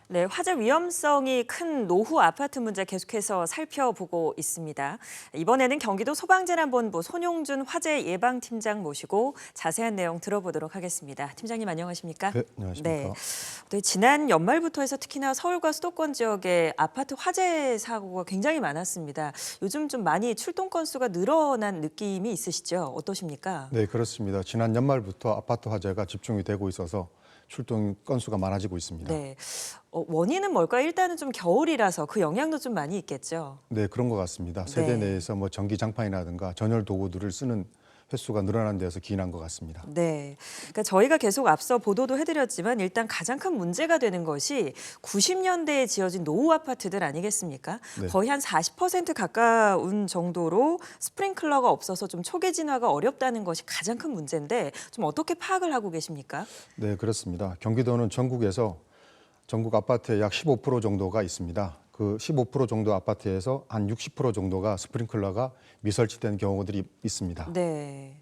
네, 화재 위험성이 큰 노후 아파트 문제 계속해서 살펴보고 있습니다. 이번에는 경기도 소방재난본부 손용준 화재 예방팀장 모시고 자세한 내용 들어보도록 하겠습니다. 팀장님 안녕하십니까? 네, 안녕하십니까. 네, 지난 연말부터 해서 특히나 서울과 수도권 지역에 아파트 화재 사고가 굉장히 많았습니다. 요즘 좀 많이 출동 건수가 늘어난 느낌이 있으시죠? 어떠십니까? 네, 그렇습니다. 지난 연말부터 아파트 화재가 집중이 되고 있어서 출동 건수가 많아지고 있습니다. 네, 원인은 뭘까요? 일단은 좀 겨울이라서 그 영향도 좀 많이 있겠죠? 네, 그런 것 같습니다. 세대 네. 내에서 전기 장판이라든가 전열 도구들을 쓰는 횟수가 늘어난 데서 기인한 것 같습니다. 네, 그러니까 저희가 계속 앞서 보도도 해드렸지만 일단 가장 큰 문제가 되는 것이 90년대에 지어진 노후 아파트들 아니겠습니까? 네. 거의 한 40% 가까운 정도로 스프링클러가 없어서 좀 초기 진화가 어렵다는 것이 가장 큰 문제인데 좀 어떻게 파악을 하고 계십니까? 네, 그렇습니다. 경기도는 전국에서 전국 아파트의 약 15% 정도가 있습니다. 그 15% 정도 아파트에서 한 60% 정도가 스프링클러가 미설치된 경우들이 있습니다. 네.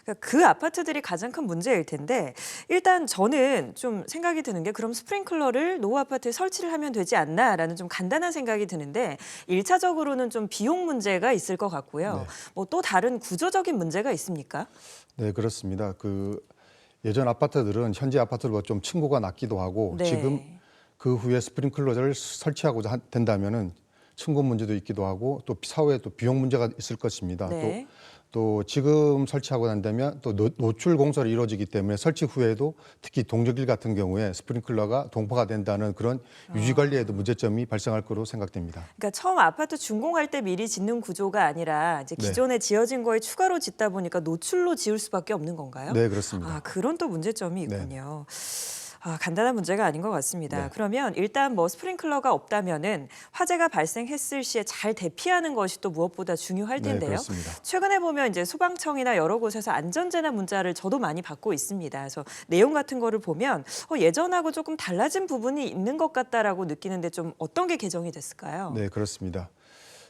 그러니까 그 아파트들이 가장 큰 문제일 텐데 일단 저는 좀 생각이 드는 게 그럼 스프링클러를 노후 아파트에 설치를 하면 되지 않나라는 좀 간단한 생각이 드는데 1차적으로는 좀 비용 문제가 있을 것 같고요. 네. 뭐 또 다른 구조적인 문제가 있습니까? 네, 그렇습니다. 예전 아파트들은 현재 아파트보다 좀 층고가 낮기도 하고 네. 지금 그 후에 스프링클러를 설치하고자 된다면은 층고 문제도 있기도 하고 또 사후에 또 비용 문제가 있을 것입니다. 네. 또 지금 설치하고 난다면 또 노출 공사로 이루어지기 때문에 설치 후에도 특히 동적일 같은 경우에 스프링클러가 동파가 된다는 그런 유지 관리에도 문제점이 발생할 거로 생각됩니다. 그러니까 처음 아파트 준공할 때 미리 짓는 구조가 아니라 이제 네. 기존에 지어진 거에 추가로 짓다 보니까 노출로 지을 수밖에 없는 건가요? 네, 그렇습니다. 그런 또 문제점이 네. 있군요. 간단한 문제가 아닌 것 같습니다. 네. 그러면 일단 뭐 스프링클러가 없다면은 화재가 발생했을 시에 잘 대피하는 것이 또 무엇보다 중요할 네, 텐데요. 그렇습니다. 최근에 보면 이제 소방청이나 여러 곳에서 안전재난 문자를 저도 많이 받고 있습니다. 그래서 내용 같은 거를 보면 예전하고 조금 달라진 부분이 있는 것 같다라고 느끼는데 좀 어떤 게 개정이 됐을까요? 네, 그렇습니다.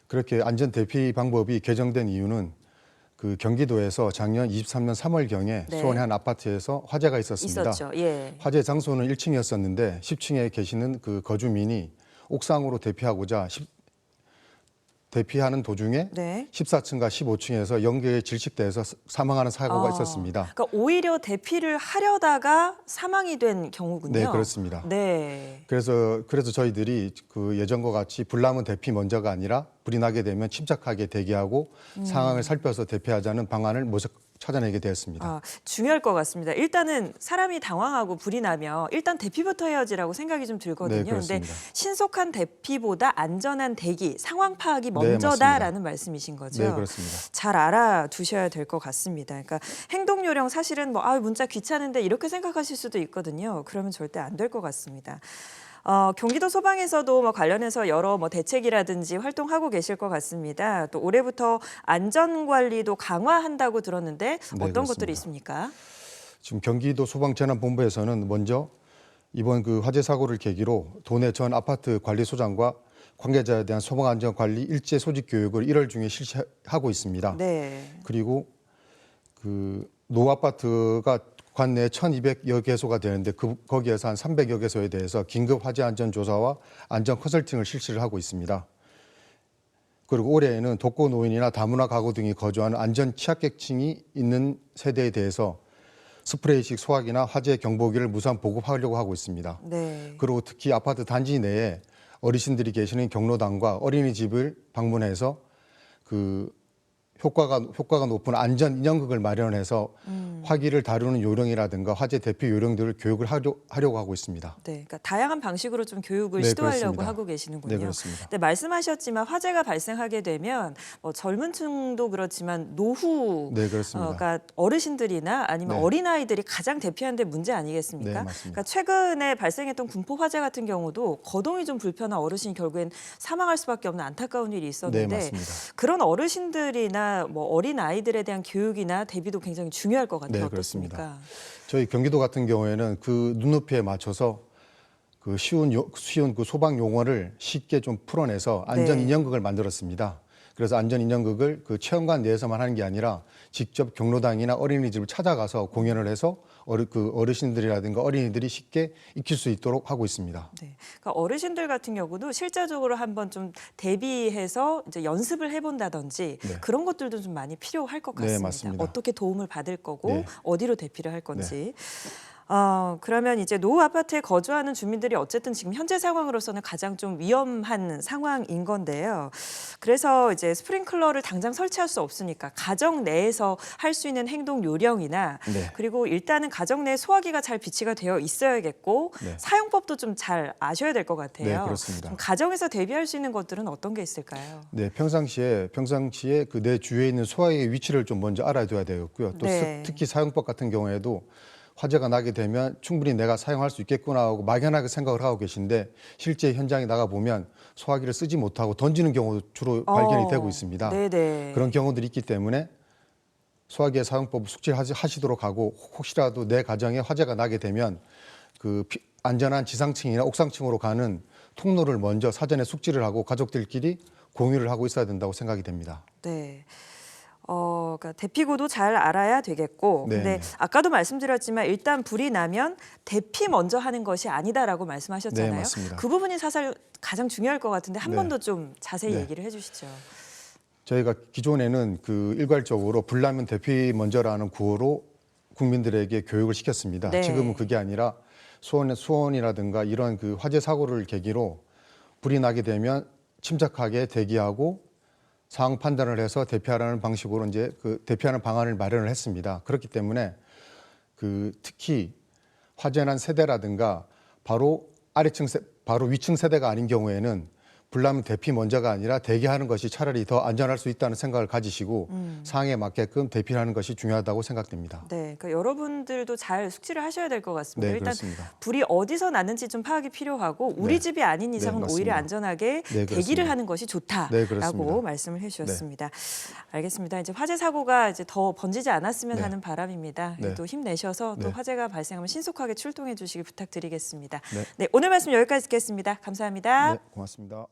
그렇게 안전 대피 방법이 개정된 이유는 그 경기도에서 작년 23년 3월경에 네. 수원의 한 아파트에서 화재가 있었습니다. 있었죠. 예. 화재 장소는 1층이었었는데 10층에 계시는 그 거주민이 옥상으로 대피하고자 대피하는 도중에 네. 14층과 15층에서 연기에 질식돼서 사망하는 사고가 있었습니다. 그러니까 오히려 대피를 하려다가 사망이 된 경우군요. 네, 그렇습니다. 네. 그래서 저희들이 그 예전과 같이 불 나면 대피 먼저가 아니라 불이 나게 되면 침착하게 대기하고 상황을 살펴서 대피하자는 방안을 모색 찾아내게 되었습니다. 중요할 것 같습니다. 일단은 사람이 당황하고 불이 나면 일단 대피부터 해야지라고 생각이 좀 들거든요. 네, 그런데 그렇습니다. 신속한 대피보다 안전한 대기, 상황 파악이 네, 먼저다라는 말씀이신 거죠. 네, 그렇습니다. 잘 알아두셔야 될 것 같습니다. 그러니까 행동 요령 사실은 문자 귀찮은데 이렇게 생각하실 수도 있거든요. 그러면 절대 안 될 것 같습니다. 경기도 소방에서도 관련해서 여러 대책이라든지 활동하고 계실 것 같습니다. 또 올해부터 안전관리도 강화한다고 들었는데 네, 어떤 그렇습니다. 것들이 있습니까? 지금 경기도 소방재난본부에서는 먼저 이번 그 화재 사고를 계기로 도내 전 아파트 관리소장과 관계자에 대한 소방안전관리 일제 소집 교육을 1월 중에 실시하고 있습니다. 네. 그리고 그 노후 아파트가 관내 1,200여 개소가 되는데 거기에서 한 300여 개소에 대해서 긴급 화재 안전 조사와 안전 컨설팅을 실시를 하고 있습니다. 그리고 올해에는 독거 노인이나 다문화 가구 등이 거주하는 안전 취약계층이 있는 세대에 대해서 스프레이식 소화기나 화재 경보기를 무상 보급하려고 하고 있습니다. 네. 그리고 특히 아파트 단지 내에 어르신들이 계시는 경로당과 어린이집을 방문해서 그 효과가 높은 안전 인형극을 마련해서 화기를 다루는 요령이라든가 화재 대피 요령들을 교육을 하려고 하고 있습니다. 네, 그러니까 다양한 방식으로 좀 교육을 네, 시도하려고 그렇습니다. 하고 계시는군요. 네, 그렇습니다. 네, 말씀하셨지만 화재가 발생하게 되면 젊은 층도 그렇지만 노후가 네, 그렇습니다. 어르신들이나 아니면 네. 어린아이들이 가장 대피하는 데 문제 아니겠습니까? 네, 맞습니다. 그러니까 최근에 발생했던 군포 화재 같은 경우도 거동이 좀 불편한 어르신이 결국엔 사망할 수밖에 없는 안타까운 일이 네, 있었는데 맞습니다. 그런 어르신들이나 어린아이들에 대한 교육이나 대비도 굉장히 중요할 것 같아요. 네, 어떻습니까? 그렇습니다. 저희 경기도 같은 경우에는 그 눈높이에 맞춰서 그 쉬운 그 소방 용어를 쉽게 좀 풀어내서 안전 네. 인형극을 만들었습니다. 그래서 안전인형극을 그 체험관 내에서만 하는 게 아니라 직접 경로당이나 어린이집을 찾아가서 공연을 해서 어르신들이라든가 어린이들이 쉽게 익힐 수 있도록 하고 있습니다. 네. 그러니까 어르신들 같은 경우도 실제적으로 한번 좀 대비해서 이제 연습을 해본다든지 네. 그런 것들도 좀 많이 필요할 것 네, 같습니다. 맞습니다. 어떻게 도움을 받을 거고 네. 어디로 대피를 할 건지. 그러면 이제 노후 아파트에 거주하는 주민들이 어쨌든 지금 현재 상황으로서는 가장 좀 위험한 상황인 건데요. 그래서 이제 스프링클러를 당장 설치할 수 없으니까 가정 내에서 할 수 있는 행동 요령이나 네. 그리고 일단은 가정 내 소화기가 잘 비치가 되어 있어야겠고 네. 사용법도 좀 잘 아셔야 될 것 같아요. 네, 그렇습니다. 좀 가정에서 대비할 수 있는 것들은 어떤 게 있을까요? 네, 평상시에 그 내 주위에 있는 소화기의 위치를 좀 먼저 알아둬야 되겠고요. 또 네. 특히 사용법 같은 경우에도 화재가 나게 되면 충분히 내가 사용할 수 있겠구나 하고 막연하게 생각을 하고 계신데 실제 현장에 나가 보면 소화기를 쓰지 못하고 던지는 경우도 주로 발견이 되고 있습니다. 네네. 그런 경우들이 있기 때문에 소화기의 사용법을 숙지하시도록 하고 혹시라도 내 가정에 화재가 나게 되면 안전한 지상층이나 옥상층으로 가는 통로를 먼저 사전에 숙지를 하고 가족들끼리 공유를 하고 있어야 된다고 생각이 됩니다. 네. 그러니까 대피구도 잘 알아야 되겠고, 네, 근데 네. 아까도 말씀드렸지만 일단 불이 나면 대피 먼저 하는 것이 아니다라고 말씀하셨잖아요. 네, 맞습니다. 그 부분이 사실 가장 중요할 것 같은데 한 네. 번 더 좀 자세히 네. 얘기를 해주시죠. 저희가 기존에는 일괄적으로 불나면 대피 먼저라는 구호로 국민들에게 교육을 시켰습니다. 네. 지금은 그게 아니라 수원이라든가 이런 화재 사고를 계기로 불이 나게 되면 침착하게 대기하고 상황 판단을 해서 대피하라는 방식으로 이제 대피하는 방안을 마련을 했습니다. 그렇기 때문에 특히 화재 난 세대라든가 바로 위층 세대가 아닌 경우에는 불나면 대피 먼저가 아니라 대기하는 것이 차라리 더 안전할 수 있다는 생각을 가지시고 상황에 맞게끔 대피를 하는 것이 중요하다고 생각됩니다. 네, 그러니까 여러분들도 잘 숙지를 하셔야 될 것 같습니다. 네, 일단 그렇습니다. 불이 어디서 났는지 좀 파악이 필요하고 우리 네. 집이 아닌 네, 이상은 오히려 맞습니다. 안전하게 네, 대기를 그렇습니다. 하는 것이 네, 좋다라고 그렇습니다. 말씀을 해주셨습니다. 알겠습니다. 이제 화재 사고가 이제 더 번지지 않았으면 네. 하는 바람입니다. 네. 또 힘내셔서 또 네. 화재가 발생하면 신속하게 출동해 주시기 부탁드리겠습니다. 네. 네, 오늘 말씀 여기까지 듣겠습니다. 감사합니다. 네, 고맙습니다.